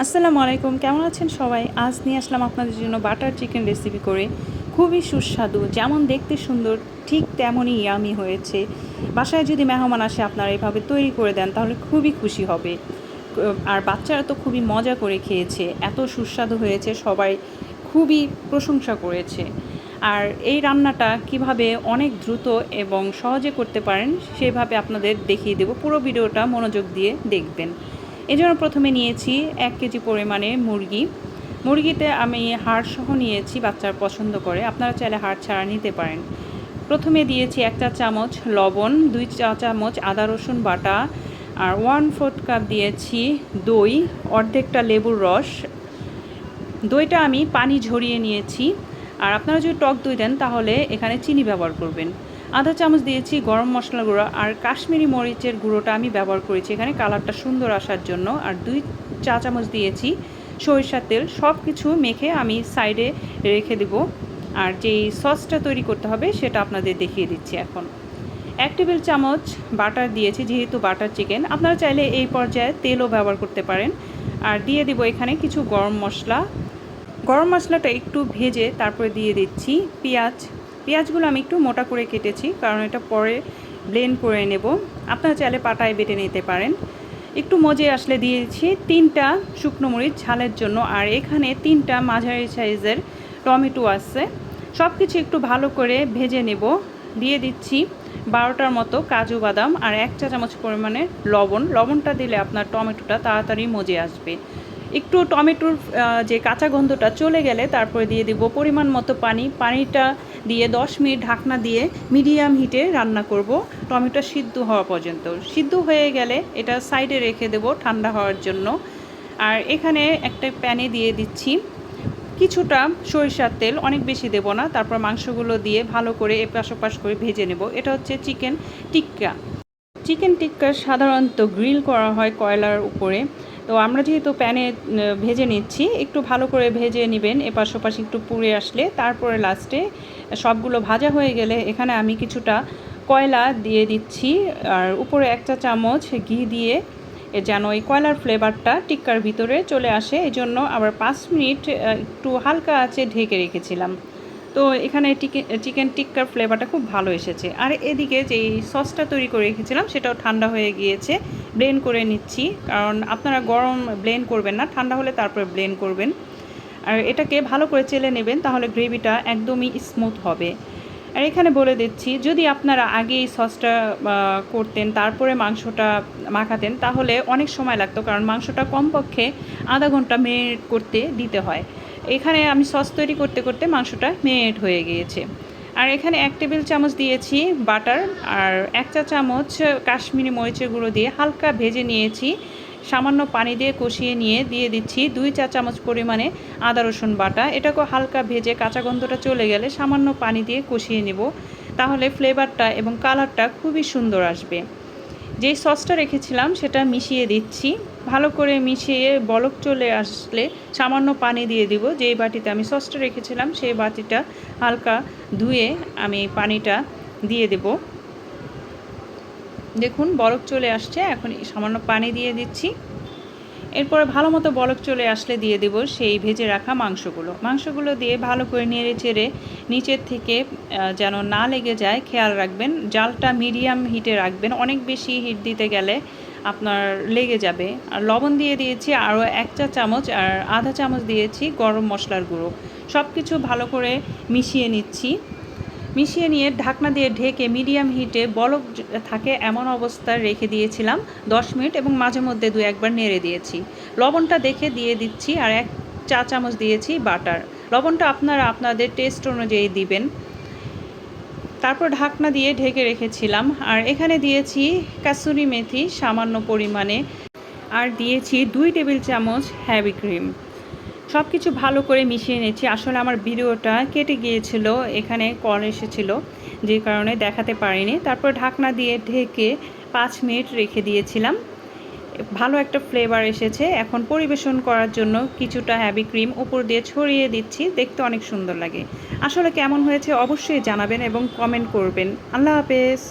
আসসালামু আলাইকুম, কেমন আছেন সবাই? আজ নিয়ে আসলাম আপনাদের জন্য বাটার চিকেন রেসিপি করে। খুবই সুস্বাদু, যেমন দেখতে সুন্দর ঠিক তেমনই ইয়ামি হয়েছে। বাসায় যদি মেহমান আসে আপনারা এভাবে তৈরি করে দেন তাহলে খুবই খুশি হবে। আর বাচ্চারা তো খুবই মজা করে খেয়েছে, এত সুস্বাদু হয়েছে, সবাই খুবই প্রশংসা করেছে। আর এই রান্নাটা কিভাবে অনেক দ্রুত এবং সহজে করতে পারেন সেভাবে আপনাদের দেখিয়ে দেব। পুরো ভিডিওটা মনোযোগ দিয়ে দেখবেন। এজন্য প্রথমে নিয়েছি 1 কেজি পরিমাণে মুরগিতে আমি হাড়সহ নিয়েছি, বাচ্চারা পছন্দ করে, আপনারা চাইলে হাড় ছাড়া নিতে পারেন। প্রথমে দিয়েছি 1 চা চামচ লবণ, 2 চা চামচ আদা রসুন বাটা, আর 1/4 কাপ দিয়েছি দই, অর্ধেকটা লেবুর রস। দইটা আমি পানি ঝরিয়ে নিয়েছি। আর আপনারা যদি টক দই দেন তাহলে এখানে চিনি ব্যবহার করবেন। আধা চামচ দিয়েছি গরম মশলা গুঁড়ো, আর কাশ্মীরি মরিচের গুঁড়োটা আমি ব্যবহার করেছি এখানে কালারটা সুন্দর আসার জন্য। আর 2 চা চামচ দিয়েছি সরিষার তেল। সব কিছু মেখে আমি সাইডে রেখে দেব। আর যেই সসটা তৈরি করতে হবে সেটা আপনাদের দেখিয়ে দিচ্ছি এখন। 1 টেবিল চামচ বাটার দিয়েছি, যেহেতু বাটার চিকেন আপনারা চাইলে এই পর্যায়ে তেলও ব্যবহার করতে পারেন। আর দিয়ে দেব এখানে কিছু গরম মশলা। গরম মশলাটা একটু ভেজে তারপরে দিয়ে দিচ্ছি পেঁয়াজগুলো আমি একটু মোটা করে কেটেছি, কারণ এটা পরে ব্লেন্ড করে নেব। আপনারা চাইলে পাটায় বেটে নিতে পারেন। একটু মজে আসলে দিয়েছি 3টা শুকনো মরিচ ঝালের জন্য। আর এখানে 3টা মাঝারি সাইজের টমেটো আছে। সব কিছু একটু ভালো করে ভেজে নেব। দিয়ে দিচ্ছি 12টার মতো কাজু বাদাম, আর 1 চা চামচ পরিমাণে লবণটা দিলে আপনার টমেটোটা তাড়াতাড়ি মজে আসবে। একটু টমেটোর যে কাঁচা গন্ধটা চলে গেলে তারপরে দিয়ে দিব পরিমাণ মতো পানিটা দিয়ে 10 মিনিট ঢাকনা দিয়ে মিডিয়াম হিটে রান্না করব টমেটো সিদ্ধ হওয়া পর্যন্ত। সিদ্ধ হয়ে গেলে এটা সাইডে রেখে দেব ঠান্ডা হওয়ার জন্য। আর এখানে একটা প্যানে দিয়ে দিচ্ছি কিছুটা সরিষার তেল, অনেক বেশি দেব না। তারপর মাংসগুলো দিয়ে ভালো করে এপাশ ওপাশ করে ভেজে নেব। এটা হচ্ছে চিকেন টিক্কা সাধারণত গ্রিল করা হয় কয়লার উপরে। তো আমরা যেহেতু প্যানে ভেজে নিচ্ছি, একটু ভালো করে ভেজে নেবেন, এপাশ ওপাশ একটু পুড়ে আসলে তারপরে লাস্টে সবগুলো ভাজা হয়ে গেলে এখানে আমি কিছুটা কয়লা দিয়ে দিচ্ছি। আর উপরে 1 চা চামচ ঘি দিয়ে যেন এই কয়লার ফ্লেভারটা টিক্কার ভিতরে চলে আসে, এই জন্য আবার 5 মিনিট একটু হালকা আঁচে ঢেকে রেখেছিলাম। তো এখানে চিকেন টিক্কার ফ্লেভারটা খুব ভালো এসেছে। আর এদিকে যেই সসটা তৈরি করে রেখেছিলাম সেটাও ঠান্ডা হয়ে গিয়েছে, ব্লেন্ড করে নিচ্ছি। কারণ আপনারা গরম ব্লেন্ড করবেন না, ঠান্ডা হলে তারপরে ব্লেন্ড করবেন। আর এটাকে ভালো করে চেলে নেবেন, তাহলে গ্রেভিটা একদমই স্মুথ হবে। আর এখানে বলে দিচ্ছি, যদি আপনারা আগে এই সসটা করতেন তারপরে মাংসটা মাখাতেন তাহলে অনেক সময় লাগতো, কারণ মাংসটা কমপক্ষে আধা ঘন্টা মেরিনেট করতে দিতে হয়। এখানে আমি সস তৈরি করতে করতে মাংসটা মেরিনেট হয়ে গিয়েছে। আর এখানে 1 টেবিল চামচ দিয়েছি বাটার, আর 1 চা চামচ কাশ্মীরি মরিচের গুঁড়ো দিয়ে হালকা ভেজে নিয়েছি। সামান্য পানি দিয়ে কষিয়ে নিয়ে দিয়ে দিচ্ছি 2 চা চামচ পরিমাণে আদা রসুন বাটা। এটাকেও হালকা ভেজে কাঁচা গন্ধটা চলে গেলে সামান্য পানি দিয়ে কষিয়ে নেব, তাহলে ফ্লেভারটা এবং কালারটা খুবই সুন্দর আসবে। যেই সসটা রেখেছিলাম সেটা মিশিয়ে দিচ্ছি। ভালো করে মিশিয়ে বলক চলে আসলে সামান্য পানি দিয়ে দিব। যেই বাটিতে আমি সসটা রেখেছিলাম সেই বাটিটা হালকা ধুয়ে আমি পানিটা দিয়ে দেব। দেখুন বলক চলে আসছে, এখন সামান্য পানি দিয়ে দিচ্ছি। এরপরে ভালো মতো বলক চলে আসলে দিয়ে দেব সেই ভেজে রাখা মাংসগুলো দিয়ে ভালো করে নেড়ে চেড়ে নিচের থেকে যেন না লেগে যায় খেয়াল রাখবেন। জালটা মিডিয়াম হিটে রাখবেন, অনেক বেশি হিট দিতে গেলে আপনার লেগে যাবে। আর লবণ দিয়ে দিয়েছি আরও 1 চা চামচ, আর আধা চামচ দিয়েছি গরম মশলার গুঁড়ো। সব কিছু ভালো করে মিশিয়ে নিয়ে ঢাকনা দিয়ে ঢেকে মিডিয়াম হিটে বলক থাকে এমন অবস্থায় রেখে দিয়েছিলাম 10 মিনিট, এবং মাঝে মধ্যে 2-1 বার নেড়ে দিয়েছি। লবণটা দেখে দিয়ে দিচ্ছি, আর 1 চা চামচ দিয়েছি বাটার। লবণটা আপনারা আপনাদের টেস্ট অনুযায়ী দিবেন। তারপর ঢাকনা দিয়ে ঢেকে রেখেছিলাম। আর এখানে দিয়েছি কাসুরি মেথি সামান্য পরিমাণে, আর দিয়েছি 2 টেবিল চামচ হেভি ক্রিম। সব কিছু ভালো করে মিশিয়ে নিচ্ছি। আসলে আমার ভিডিওটা কেটে গিয়েছিল, এখানে কল এসেছিল যে কারণে দেখাতে পারিনি। তারপর ঢাকনা দিয়ে ঢেকে 5 মিনিট রেখে দিয়েছিলাম। ভালো একটা ফ্লেভার এসেছে। এখন পরিবেশন করার জন্য কিছুটা হেভি ক্রিম উপর দিয়ে ছড়িয়ে দিচ্ছি, দেখতে অনেক সুন্দর লাগে। আসলে কেমন হয়েছে অবশ্যই জানাবেন এবং কমেন্ট করবেন। আল্লাহ হাফেজ।